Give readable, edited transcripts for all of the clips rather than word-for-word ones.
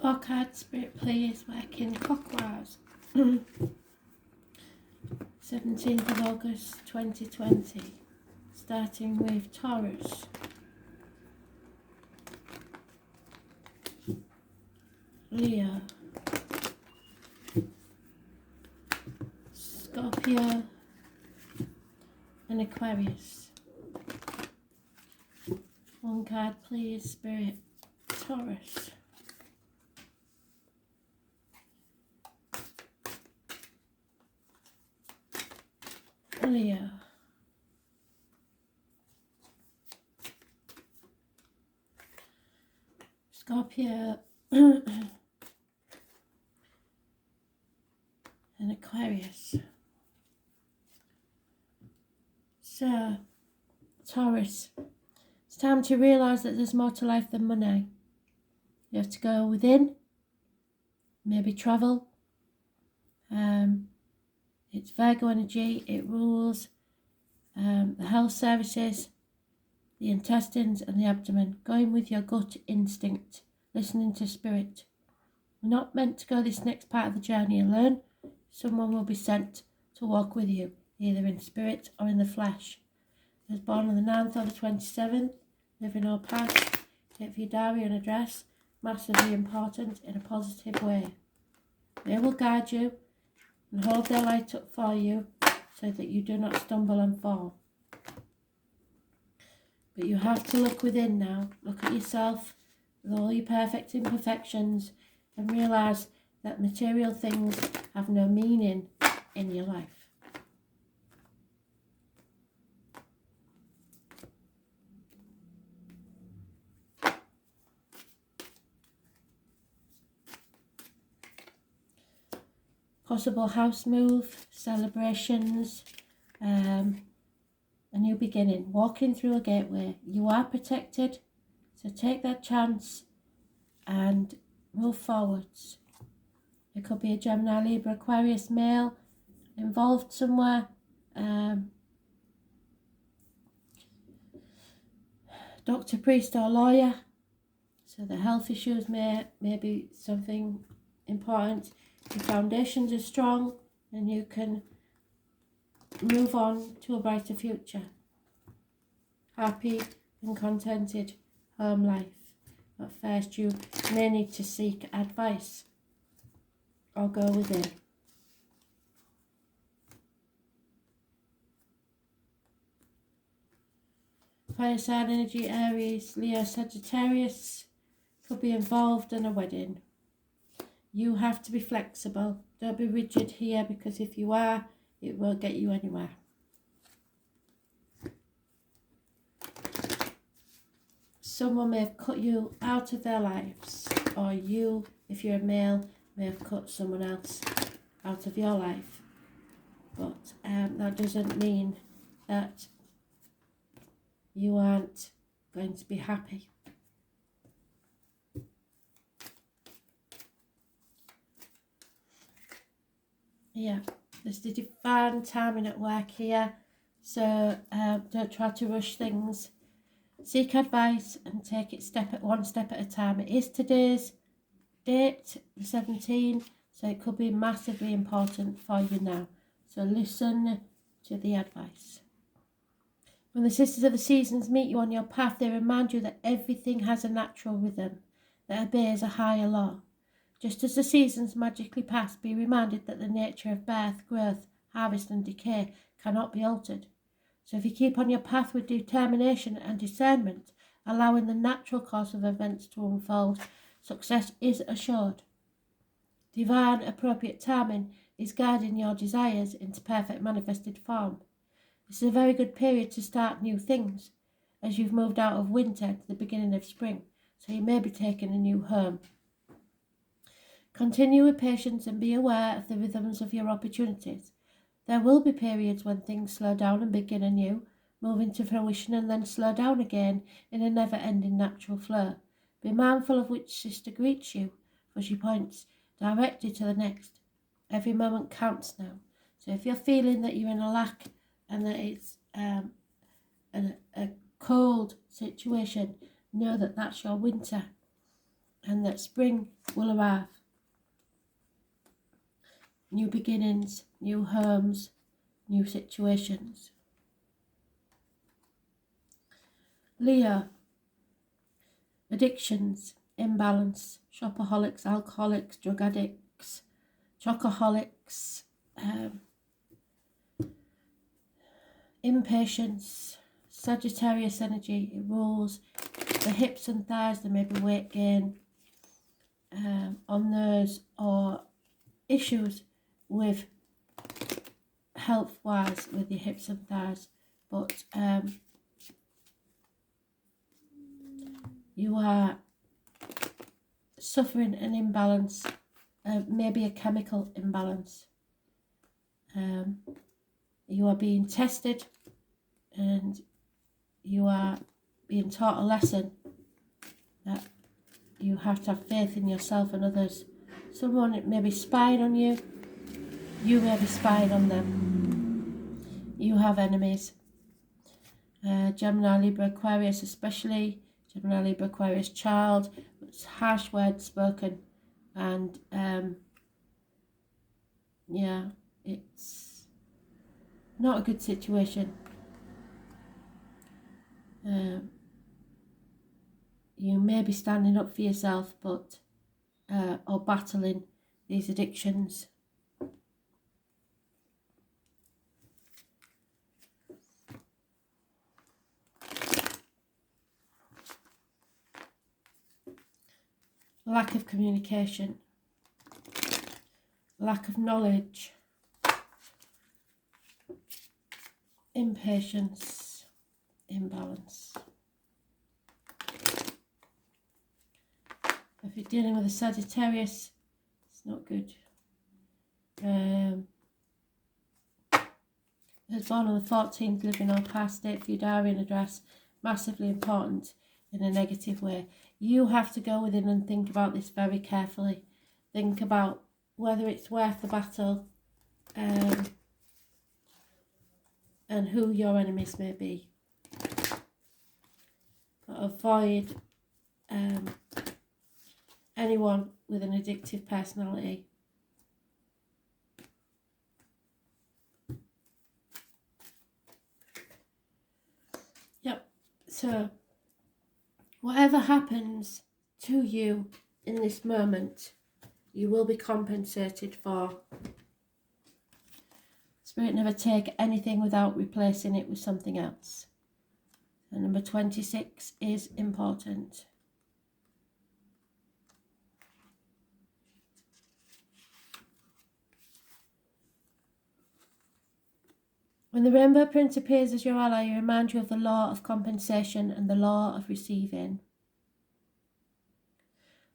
4 card spirit, please, working clockwise. 17th of August 2020, starting with Taurus, Leo, Scorpio and Aquarius. 1 card, please, spirit, Taurus. Leo, Scorpio and Aquarius. So, Taurus, it's time to realise that there's more to life than money. You have to go within, maybe travel. It's Virgo energy, it rules the health services, the intestines and the abdomen, going with your gut instinct, listening to spirit. You're not meant to go this next part of the journey alone. Someone will be sent to walk with you, either in spirit or in the flesh. I was born on the 9th or the 27th, living or past, take for your diary and address, massively important in a positive way. They will guide you and hold their light up for you so that you do not stumble and fall. But you have to look within now, look at yourself with all your perfect imperfections and realise that material things have no meaning in your life. Possible house move, celebrations, a new beginning, walking through a gateway. You are protected, so take that chance and move forwards. It could be a Gemini, Libra, Aquarius male involved somewhere. Doctor, priest or lawyer. So the health issues may be something important. Your foundations are strong and you can move on to a brighter future. Happy and contented home life. But first you may need to seek advice or go within. Fire sign energy, Aries, Leo, Sagittarius could be involved in a wedding. You have to be flexible. Don't be rigid here, because if you are, it won't get you anywhere. Someone may have cut you out of their lives, or you, if you're a male, may have cut someone else out of your life. But that doesn't mean that you aren't going to be happy. Yeah, there's the divine timing at work here, so don't try to rush things. Seek advice and take it one step at a time. It is today's date, the 17th, so it could be massively important for you now. So listen to the advice. When the sisters of the seasons meet you on your path, they remind you that everything has a natural rhythm that obeys a higher law. Just as the seasons magically pass, be reminded that the nature of birth, growth, harvest and decay cannot be altered. So if you keep on your path with determination and discernment, allowing the natural course of events to unfold, success is assured. Divine appropriate timing is guiding your desires into perfect manifested form. This is a very good period to start new things, as you've moved out of winter to the beginning of spring, so you may be taking a new home. Continue with patience and be aware of the rhythms of your opportunities. There will be periods when things slow down and begin anew, move into fruition and then slow down again in a never-ending natural flow. Be mindful of which sister greets you, for she points directly to the next. Every moment counts now. So if you're feeling that you're in a lack and that it's a cold situation, know that that's your winter. and that spring will arrive. New beginnings, new homes, new situations. Leo, addictions, imbalance, shopaholics, alcoholics, drug addicts, chocoholics, impatience, Sagittarius energy, it rules the hips and thighs. There may be weight gain on those, or issues with health-wise with your hips and thighs, but you are suffering an imbalance, maybe a chemical imbalance. You are being tested and you are being taught a lesson that you have to have faith in yourself and others. Someone may be spying on you, you may be spying on them. You have enemies. Gemini, Libra, Aquarius especially, Gemini, Libra, Aquarius child, it's harsh words spoken, and yeah, it's not a good situation. You may be standing up for yourself, but or battling these addictions. Lack of communication, lack of knowledge, impatience, imbalance. If you're dealing with a Sagittarius, it's not good. As born on the 14th, living or past date for your diary and address, massively important in a negative way. You have to go within and think about this very carefully. Think about whether it's worth the battle, and who your enemies may be. But avoid anyone with an addictive personality. Yep, so whatever happens to you in this moment, you will be compensated for. Spirit never take anything without replacing it with something else. And number 26 is important. When the Rainbow Prince appears as your ally, he reminds you of the law of compensation and the law of receiving.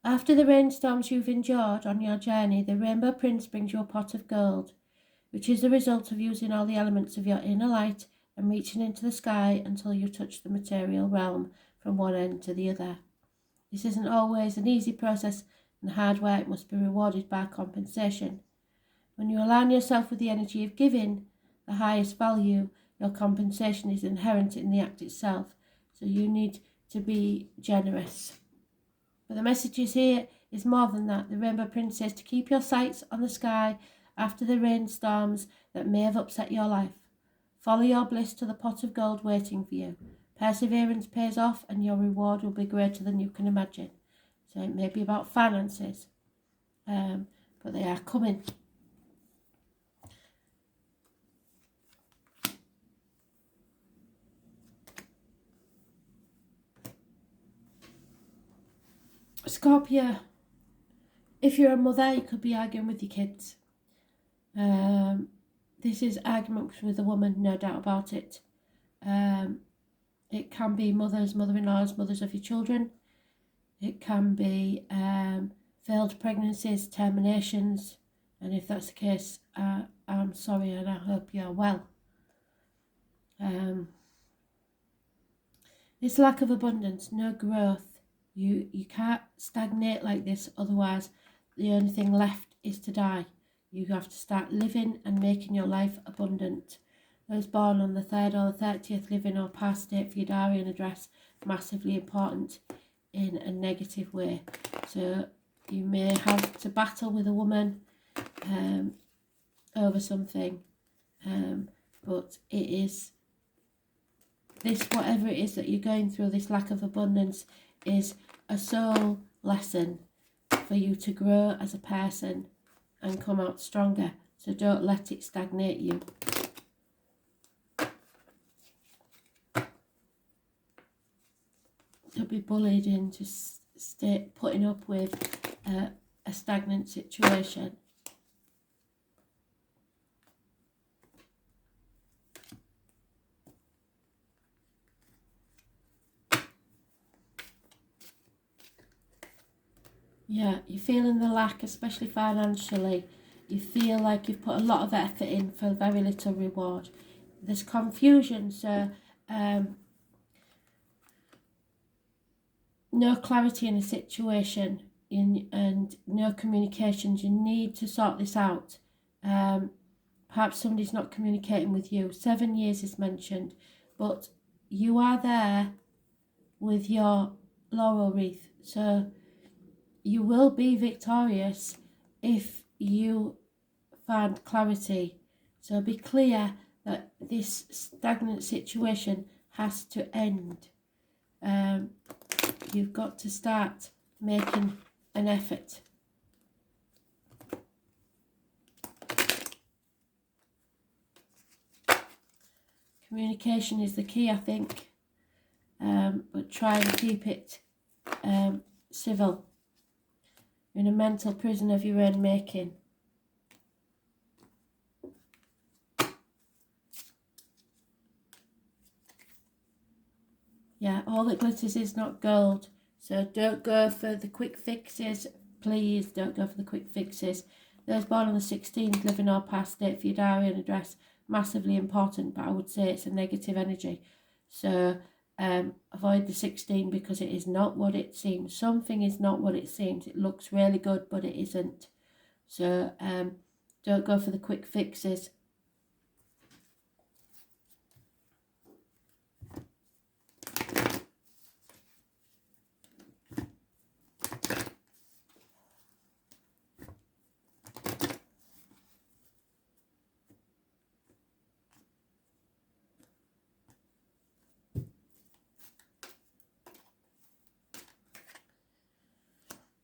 After the rainstorms you've endured on your journey, the Rainbow Prince brings you a pot of gold, which is the result of using all the elements of your inner light and reaching into the sky until you touch the material realm from one end to the other. This isn't always an easy process, and hard work must be rewarded by compensation. When you align yourself with the energy of giving, the highest value, your compensation is inherent in the act itself, so you need to be generous. But the message here is more than that. The Rainbow Prince says to keep your sights on the sky after the rainstorms that may have upset your life. Follow your bliss to the pot of gold waiting for you. Perseverance pays off and your reward will be greater than you can imagine. So it may be about finances, but they are coming. Scorpio, if you're a mother, you could be arguing with your kids. This is arguments with a woman, no doubt about it. It can be mothers, mother-in-laws, mothers of your children. It can be failed pregnancies, terminations, and if that's the case, I'm sorry and I hope you're well. This lack of abundance, no growth. You can't stagnate like this, otherwise the only thing left is to die. You have to start living and making your life abundant. Those born on the 3rd or the 30th, living or past date for your diary and address, massively important. in a negative way. So you may have to battle with a woman over something, but it is this, whatever it is that you're going through, this lack of abundance, is a soul lesson for you to grow as a person and come out stronger. So don't let it stagnate you. Don't be bullied into putting up with a stagnant situation. Yeah, you're feeling the lack, especially financially. You feel like you've put a lot of effort in for very little reward. There's confusion, so no clarity in a situation and no communications. You need to sort this out. Perhaps somebody's not communicating with you. 7 years is mentioned, but you are there with your laurel wreath. So you will be victorious if you find clarity. So be clear that this stagnant situation has to end. You've got to start making an effort. Communication is the key, I think, but try and keep it civil. You're in a mental prison of your own making. Yeah, all that glitters is not gold. So don't go for the quick fixes. Please don't go for the quick fixes. Those born on the 16th, living or past, date for your diary and address, massively important, but I would say it's a negative energy. So avoid the 16 because it is not what it seems. Something is not what it seems. It looks really good, but it isn't. So don't go for the quick fixes.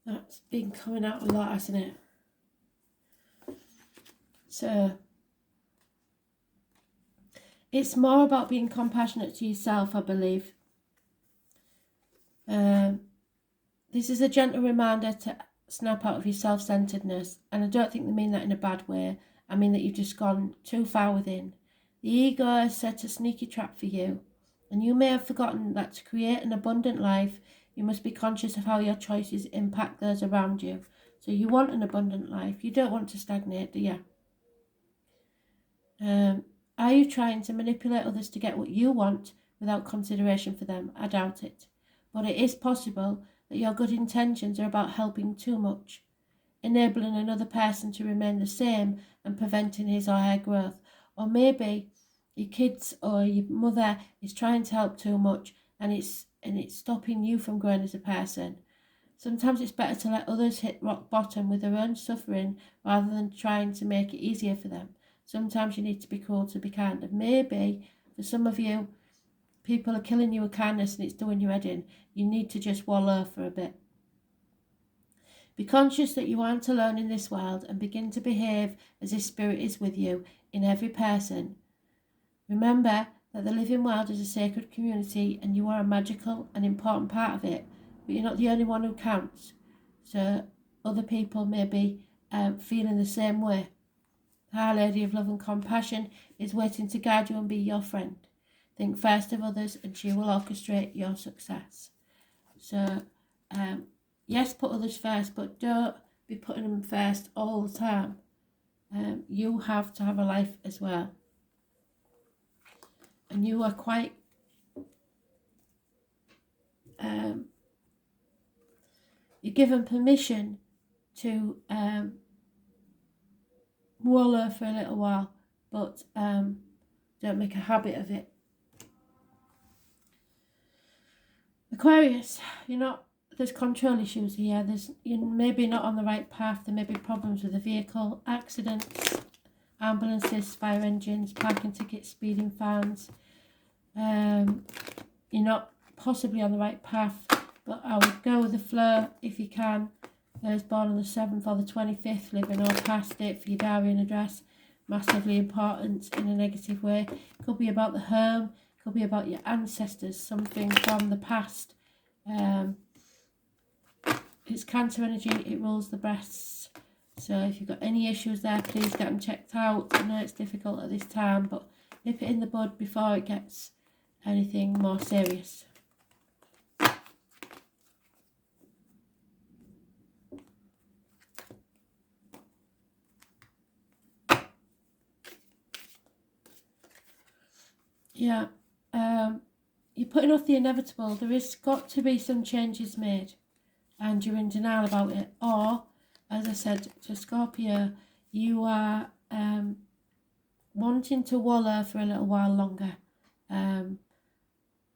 That's been coming out a lot, hasn't it? So it's more about being compassionate to yourself, I believe. This is a gentle reminder to snap out of your self-centeredness, and I don't think they mean that in a bad way. I mean that you've just gone too far within. The ego has set a sneaky trap for you, and you may have forgotten that to create an abundant life, you must be conscious of how your choices impact those around you. So you want an abundant life. You don't want to stagnate, do you? Are you trying to manipulate others to get what you want without consideration for them? I doubt it. But it is possible that your good intentions are about helping too much, enabling another person to remain the same and preventing his or her growth. Or maybe your kids or your mother is trying to help too much and it's stopping you from growing as a person. Sometimes it's better to let others hit rock bottom with their own suffering rather than trying to make it easier for them. Sometimes you need to be cruel to be kind. And maybe for some of you, people are killing you with kindness and it's doing your head in. You need to just wallow for a bit. Be conscious that you aren't alone in this world and begin to behave as if spirit is with you in every person. Remember that the living world is a sacred community and you are a magical and important part of it, but you're not the only one who counts. So other people may be feeling the same way. The High Lady of Love and Compassion is waiting to guide you and be your friend. Think first of others and she will orchestrate your success. So, yes, put others first, but don't be putting them first all the time. You have to have a life as well. And you are quite you're given permission to wallow for a little while, but don't make a habit of it. Aquarius, you're not there's control issues here. You're maybe not on the right path. There may be problems with the vehicle, accidents, ambulances, fire engines, parking tickets, speeding fines. You're not possibly on the right path, but I would go with the flow if you can. Those born on the 7th or the 25th, living or past date for your diary and address, massively important in a negative way. Could be about the home, could be about your ancestors, something from the past. It's Cancer energy, it rules the breasts. So if you've got any issues there, please get them checked out. I know it's difficult at this time, but nip it in the bud before it gets anything more serious. Yeah, you're putting off the inevitable. There is got to be some changes made, and you're in denial about it. Or, as I said to Scorpio, you are wanting to wallow for a little while longer,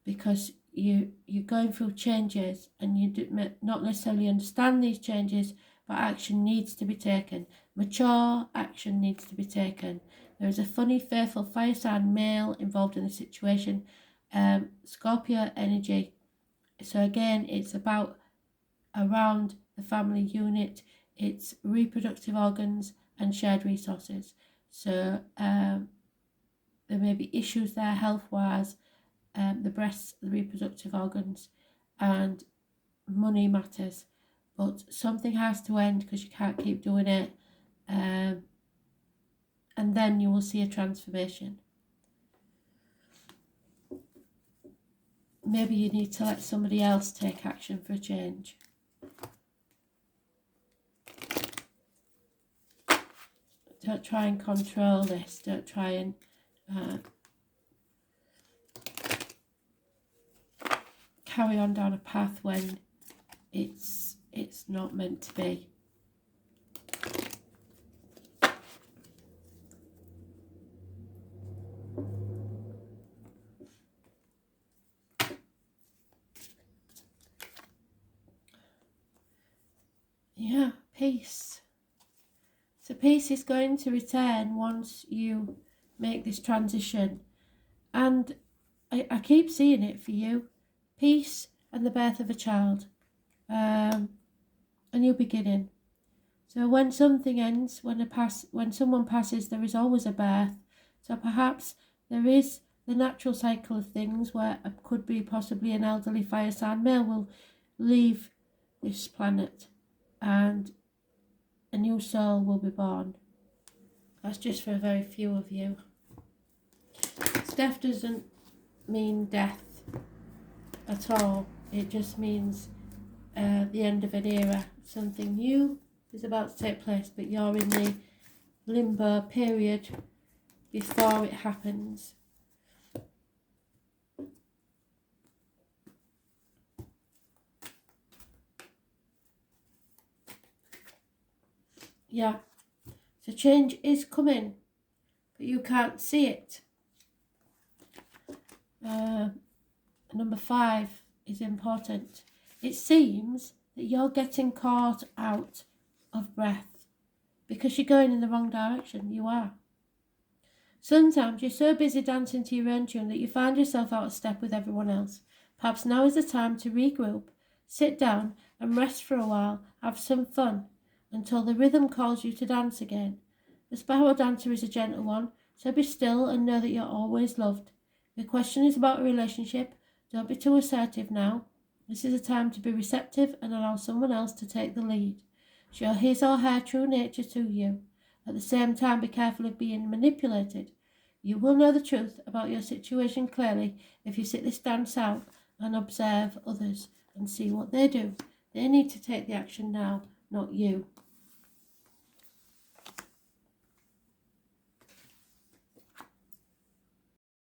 because you're going through changes and you do not necessarily understand these changes, but action needs to be taken. Mature action needs to be taken. There is a funny, fearful fire sign male involved in the situation. Scorpio energy. So again, it's about around the family unit. It's reproductive organs and shared resources. So there may be issues there health-wise. The breasts, the reproductive organs, and money matters. But something has to end because you can't keep doing it. And then you will see a transformation. Maybe you need to let somebody else take action for a change. Don't try and control this. Don't try and carry on down a path when it's not meant to be. Yeah, peace. So peace is going to return once you make this transition. And I keep seeing it for you. Peace and the birth of a child. A new beginning. So when something ends, when someone passes, there is always a birth. So perhaps there is the natural cycle of things where it could be possibly an elderly fire sign male will leave this planet and a new soul will be born. That's just for a very few of you. Death doesn't mean death at all. It just means the end of an era. Something new is about to take place, but you're in the limbo period before it happens. Yeah, so change is coming, but you can't see it. Number 5 is important. It seems that you're getting caught out of breath because you're going in the wrong direction. You are. Sometimes you're so busy dancing to your own tune that you find yourself out of step with everyone else. Perhaps now is the time to regroup, sit down and rest for a while, have some fun, until the rhythm calls you to dance again. The spiral dancer is a gentle one, so be still and know that you're always loved. If the question is about a relationship, don't be too assertive now. This is a time to be receptive and allow someone else to take the lead. Show his or her true nature to you. At the same time, be careful of being manipulated. You will know the truth about your situation clearly if you sit this dance out and observe others and see what they do. They need to take the action now, not you.